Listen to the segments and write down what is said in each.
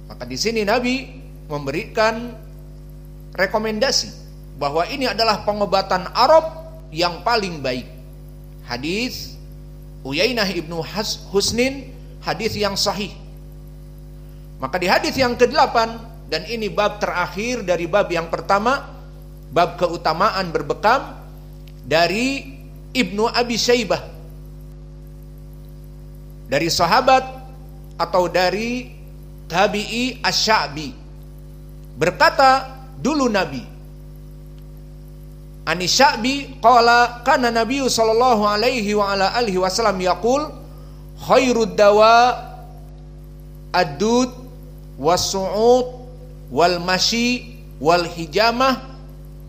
Maka di sini Nabi memberikan rekomendasi bahwa ini adalah pengobatan Arab yang paling baik. Hadis Uyainah ibnu Husnin, hadis yang sahih. Maka di hadis yang ke-8, dan ini bab terakhir dari bab yang pertama, bab keutamaan berbekam, dari Ibnu Abi Syaibah, dari sahabat atau dari tabi'i Asy-Sya'bi, berkata dulu Nabi, Ani Sya'bi qala kana Nabi sallallahu alaihi wa ala alihi wasallam yaqul khairud dawa ad-dud was-su'ud wal mashi wal hijamah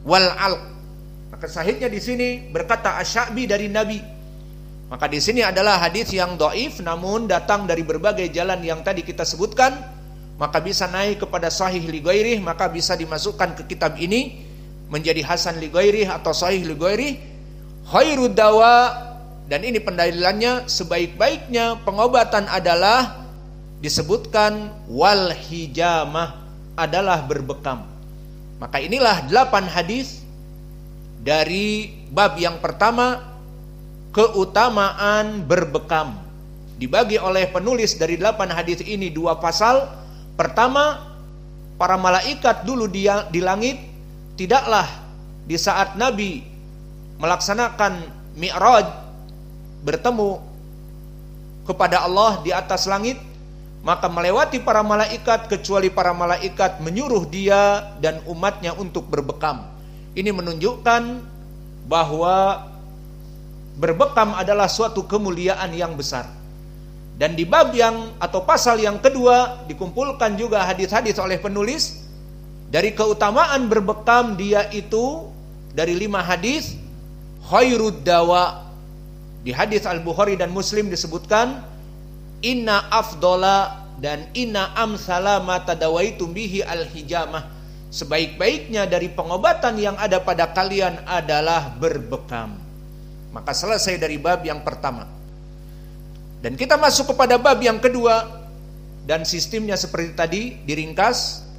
wal alq. Maka sahihnya di sini berkata Asy-Sya'bi dari Nabi. Maka di sini adalah hadis yang dhaif, namun datang dari berbagai jalan yang tadi kita sebutkan, maka bisa naik kepada sahih li ghairih, maka bisa dimasukkan ke kitab ini menjadi hasan li ghairih atau sahih li ghairih. Khairud dawa, dan ini pendalilannya, sebaik-baiknya pengobatan adalah disebutkan wal hijamah, adalah berbekam. Maka inilah 8 hadis dari bab yang pertama, keutamaan berbekam. Dibagi oleh penulis dari 8 hadis ini 2 pasal. Pertama, para malaikat dulu di langit tidaklah di saat Nabi melaksanakan Mi'raj, bertemu kepada Allah di atas langit, maka melewati para malaikat, kecuali para malaikat menyuruh dia dan umatnya untuk berbekam. Ini menunjukkan bahwa berbekam adalah suatu kemuliaan yang besar. Dan di bab yang atau pasal yang kedua dikumpulkan juga hadis-hadis oleh penulis dari keutamaan berbekam, dia itu dari 5 hadis. Khairud dawa, di hadis Al-Bukhari dan Muslim disebutkan inna afdola dan inna amsala ma tadawaitum bihi al-hijamah, sebaik-baiknya dari pengobatan yang ada pada kalian adalah berbekam. Maka selesai dari bab yang pertama, dan kita masuk kepada bab yang kedua, dan sistemnya seperti tadi diringkas.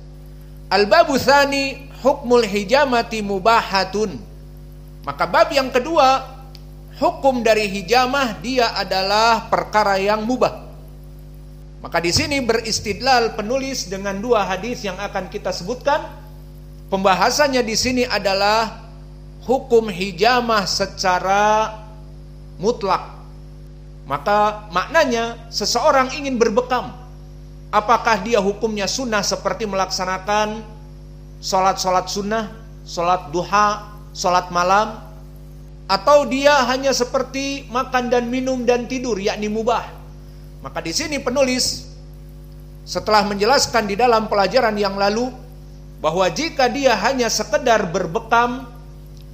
Al-babu tsani hukmul hijamati mubahatun. Maka bab yang kedua, hukum dari hijamah, dia adalah perkara yang mubah. Maka di sini beristidlal penulis dengan 2 hadis yang akan kita sebutkan. Pembahasannya di sini adalah hukum hijamah secara mutlak. Maka maknanya seseorang ingin berbekam, apakah dia hukumnya sunnah seperti melaksanakan sholat sunnah, sholat duha, sholat malam, atau dia hanya seperti makan dan minum dan tidur, yakni mubah. Maka di sini penulis setelah menjelaskan di dalam pelajaran yang lalu bahwa jika dia hanya sekedar berbekam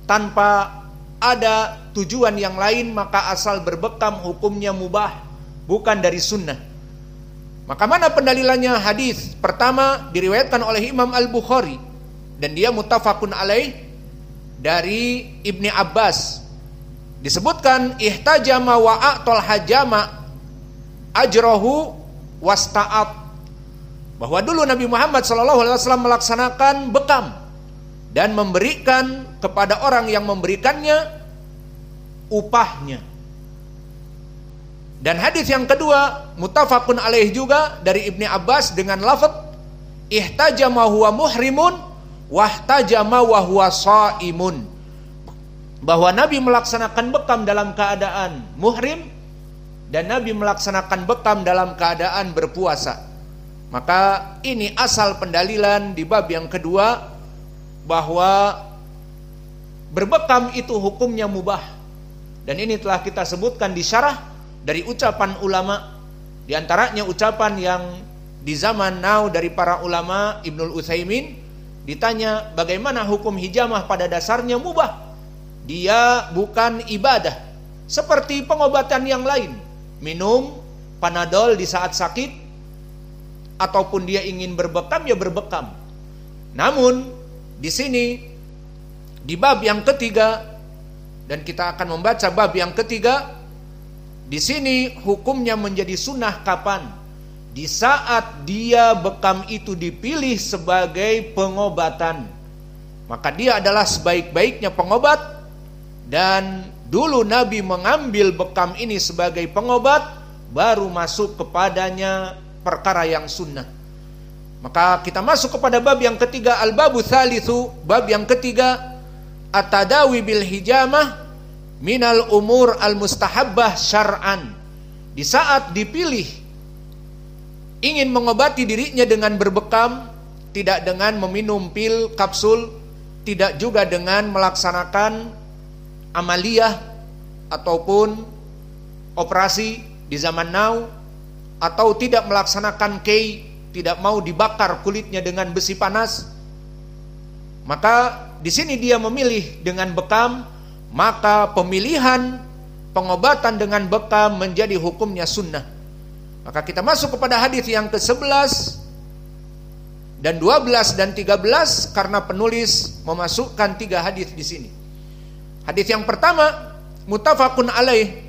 tanpa ada tujuan yang lain, maka asal berbekam hukumnya mubah, bukan dari sunnah. Maka mana pendalilannya? Hadis pertama diriwayatkan oleh Imam Al-Bukhari dan dia muttafaqun alaih dari Ibni Abbas. Disebutkan ihtajama wa a'tal hajama ajrahu wasta'at, bahwa dulu Nabi Muhammad SAW melaksanakan bekam dan memberikan kepada orang yang memberikannya upahnya. Dan hadis yang kedua muttafaqun alaih juga dari Ibni Abbas dengan lafaz ihtajama huwa muhrimun wahtajama wa huwa shaimun, bahwa Nabi melaksanakan bekam dalam keadaan muhrim dan Nabi melaksanakan bekam dalam keadaan berpuasa. Maka ini asal pendalilan di bab yang kedua, bahwa berbekam itu hukumnya mubah. Dan ini telah kita sebutkan di syarah dari ucapan ulama, di antaranya ucapan yang di zaman now dari para ulama. Ibnul Utsaimin ditanya bagaimana hukum hijamah, pada dasarnya mubah, dia bukan ibadah seperti pengobatan yang lain, minum Panadol di saat sakit, ataupun dia ingin berbekam, ya berbekam. Namun di sini di bab yang ketiga, dan kita akan membaca bab yang ketiga, di sini hukumnya menjadi sunnah kapan? di saat dia bekam itu dipilih sebagai pengobatan, maka dia adalah sebaik-baiknya pengobat. Dan dulu Nabi mengambil bekam ini sebagai pengobat, baru masuk kepadanya perkara yang sunnah. Maka kita masuk kepada bab yang ketiga, al-babu tsalitsu, bab yang ketiga, at-tadawi bil hijamah minal umur al-mustahabbah syar'an. Di saat dipilih ingin mengobati dirinya dengan berbekam, tidak dengan meminum pil kapsul, tidak juga dengan melaksanakan amaliyah ataupun operasi di zaman now, atau tidak melaksanakan kei, tidak mau dibakar kulitnya dengan besi panas, maka di sini dia memilih dengan bekam, maka pemilihan pengobatan dengan bekam menjadi hukumnya sunnah. Maka kita masuk kepada hadis yang ke-11 dan 12 dan 13 karena penulis memasukkan 3 hadis di sini. Hadis yang pertama muttafaqun alaih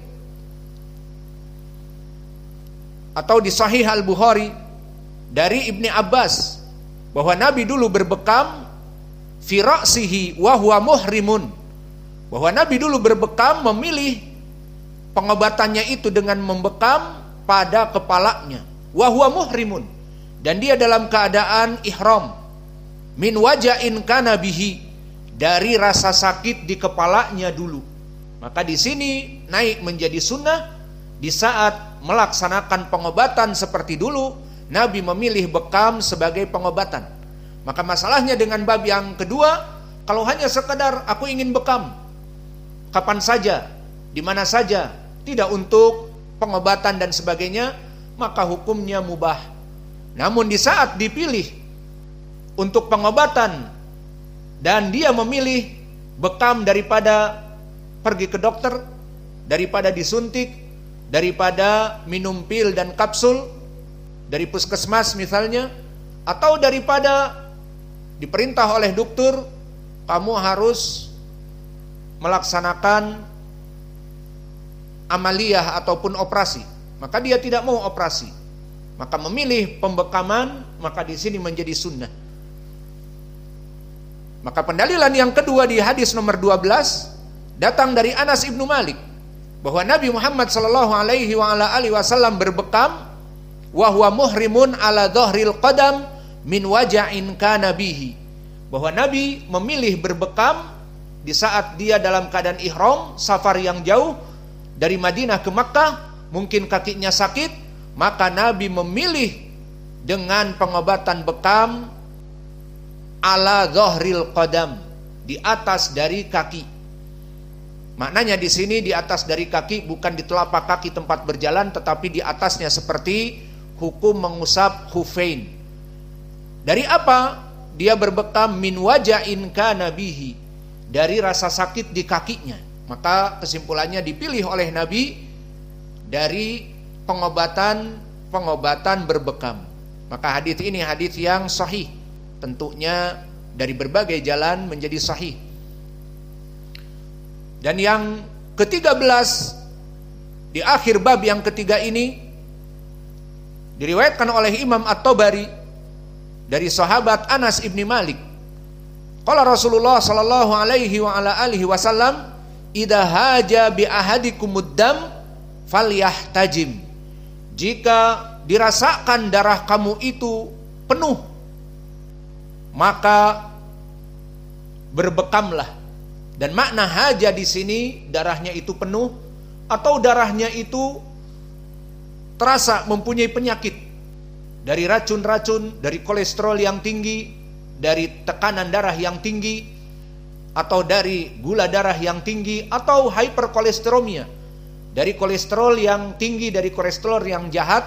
atau di Sahih Al-Bukhari dari Ibni Abbas bahwa Nabi dulu berbekam fi ra'sihi wa huwa muhrimun, bahwa Nabi dulu berbekam, memilih pengobatannya itu dengan membekam pada kepalanya, wa huwa muhrimun, dan dia dalam keadaan ihram, min wajain kana bihi, dari rasa sakit di kepalanya dulu. Maka di sini naik menjadi sunnah. Di saat melaksanakan pengobatan seperti dulu, Nabi memilih bekam sebagai pengobatan. Maka masalahnya dengan bab yang kedua, kalau hanya sekedar aku ingin bekam kapan saja, di mana saja, tidak untuk pengobatan dan sebagainya, maka hukumnya mubah. Namun di saat dipilih untuk pengobatan dan dia memilih bekam daripada pergi ke dokter, daripada disuntik, daripada minum pil dan kapsul dari puskesmas misalnya, atau daripada diperintah oleh dokter kamu harus melaksanakan amaliyah ataupun operasi, maka dia tidak mau operasi, maka memilih pembekaman, maka di sini menjadi sunnah. Maka pendalilan yang kedua di hadis nomor 12 datang dari Anas ibnu Malik bahwa Nabi Muhammad sallallahu alaihi wasallam berbekam wa huwa muhrimun ala dhahril qadam min waja'in kana bihi, bahwa Nabi memilih berbekam di saat dia dalam keadaan ihram, safar yang jauh dari Madinah ke Makkah, mungkin kakinya sakit, maka Nabi memilih dengan pengobatan bekam ala dhahril qadam, di atas dari kaki. Maknanya di sini di atas dari kaki bukan di telapak kaki tempat berjalan, tetapi di atasnya, seperti hukum mengusap khufain. Dari apa dia berbekam? Min wajain kana bihi, dari rasa sakit di kakinya. Maka kesimpulannya dipilih oleh Nabi dari pengobatan berbekam. Maka hadis ini hadis yang sahih, tentunya dari berbagai jalan menjadi sahih. Dan yang ke-13 di akhir bab yang ketiga ini diriwayatkan oleh Imam At-Tabari dari sahabat Anas ibni Malik. Qala Rasulullah sallallahu alaihi wasallam, idza haja bi ahadikumud dam falyahtajim. Jika dirasakan darah kamu itu penuh, maka berbekamlah. Dan makna haja di sini darahnya itu penuh atau darahnya itu terasa mempunyai penyakit dari racun-racun, dari kolesterol yang tinggi, dari tekanan darah yang tinggi, atau dari gula darah yang tinggi, atau hiperkolesteremia, dari kolesterol yang tinggi, dari kolesterol yang jahat,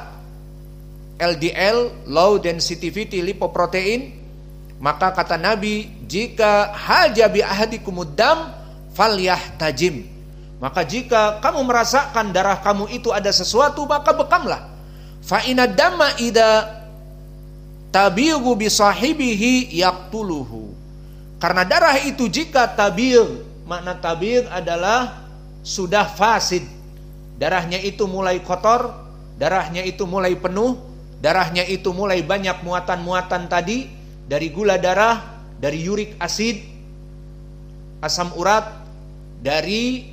LDL, low density lipoprotein. Maka kata Nabi, jika haja bi ahadikumud dam falyahtajim, maka jika kamu merasakan darah kamu itu ada sesuatu, maka bekamlah. Fa inna damma idza tabigu bi sahibihi yaqtuluhu, karena darah itu jika tabir, makna tabir adalah sudah fasid, darahnya itu mulai kotor, darahnya itu mulai penuh, darahnya itu mulai banyak muatan-muatan tadi, dari gula darah, dari uric acid, asam urat, dari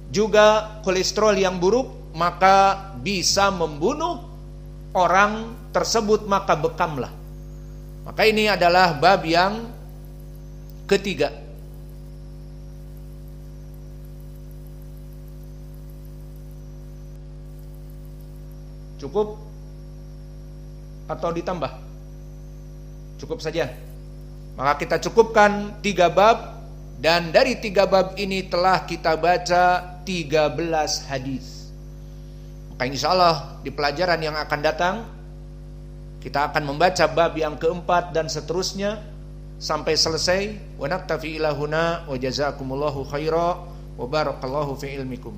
juga kolesterol yang buruk, maka bisa membunuh orang tersebut, maka bekamlah. Maka ini adalah bab yang ketiga. Cukup atau ditambah? Cukup saja. Maka kita cukupkan 3 bab, dan dari 3 bab ini telah kita baca 13 hadis. Maka insya Allah di pelajaran yang akan datang kita akan membaca bab yang keempat dan seterusnya sampai selesai. Wa naktafi ila huna wa jazakumullahu khaira wa barakallahu fi ilmikum.